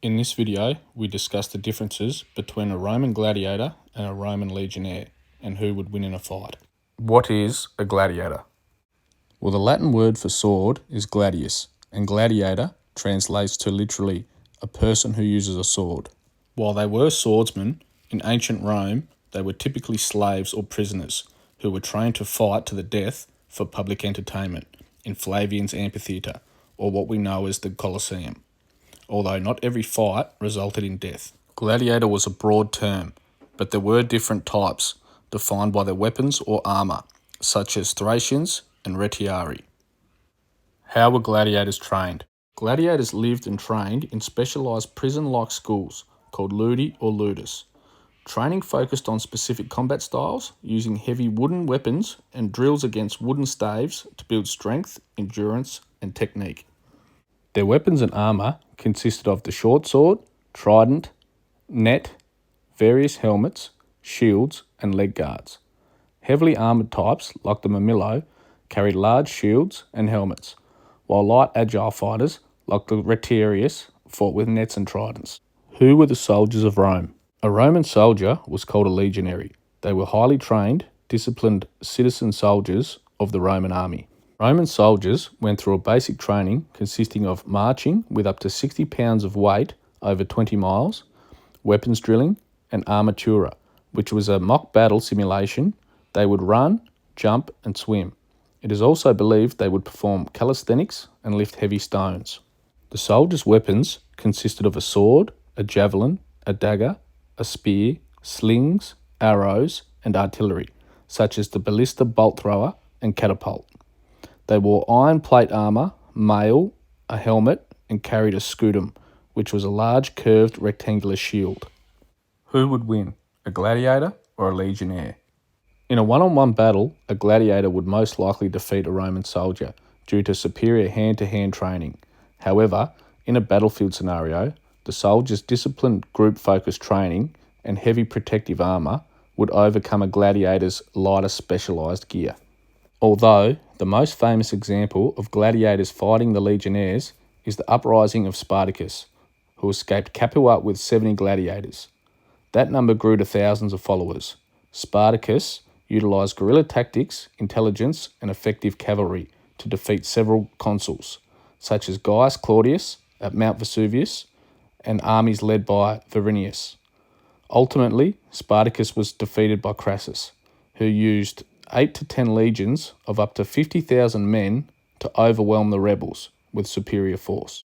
In this video, we discuss the differences between a Roman gladiator and a Roman legionnaire, and who would win in a fight. What is a gladiator? Well, the Latin word for sword is gladius, and gladiator translates to literally a person who uses a sword. While they were swordsmen, in ancient Rome, they were typically slaves or prisoners who were trained to fight to the death for public entertainment in Flavian's amphitheatre, or what we know as the Colosseum, although not every fight resulted in death. Gladiator was a broad term, but there were different types defined by their weapons or armour, such as Thracians and Retiari. How were gladiators trained? Gladiators lived and trained in specialised prison-like schools called ludi or ludus. Training focused on specific combat styles, using heavy wooden weapons and drills against wooden staves to build strength, endurance, and technique. Their weapons and armour consisted of the short sword, trident, net, various helmets, shields, and leg guards. Heavily armoured types, like the Murmillo, carried large shields and helmets, while light agile fighters, like the Retiarius, fought with nets and tridents. Who were the soldiers of Rome? A Roman soldier was called a legionary. They were highly trained, disciplined citizen soldiers of the Roman army. Roman soldiers went through a basic training consisting of marching with up to 60 pounds of weight over 20 miles, weapons drilling, and armatura, which was a mock battle simulation. They would run, jump, and swim. It is also believed they would perform calisthenics and lift heavy stones. The soldiers' weapons consisted of a sword, a javelin, a dagger, a spear, slings, arrows, and artillery, such as the ballista bolt thrower and catapult. They wore iron plate armour, mail, a helmet, and carried a scutum, which was a large curved rectangular shield. Who would win, a gladiator or a legionnaire? In a one-on-one battle, a gladiator would most likely defeat a Roman soldier due to superior hand-to-hand training. However, in a battlefield scenario, the soldier's disciplined group-focused training and heavy protective armour would overcome a gladiator's lighter specialised gear. Although the most famous example of gladiators fighting the legionnaires is the uprising of Spartacus, who escaped Capua with 70 gladiators. That number grew to thousands of followers. Spartacus utilised guerrilla tactics, intelligence, and effective cavalry to defeat several consuls, such as Gaius Claudius at Mount Vesuvius and armies led by Verinius. Ultimately, Spartacus was defeated by Crassus, who used 8 to 10 legions of up to 50,000 men to overwhelm the rebels with superior force.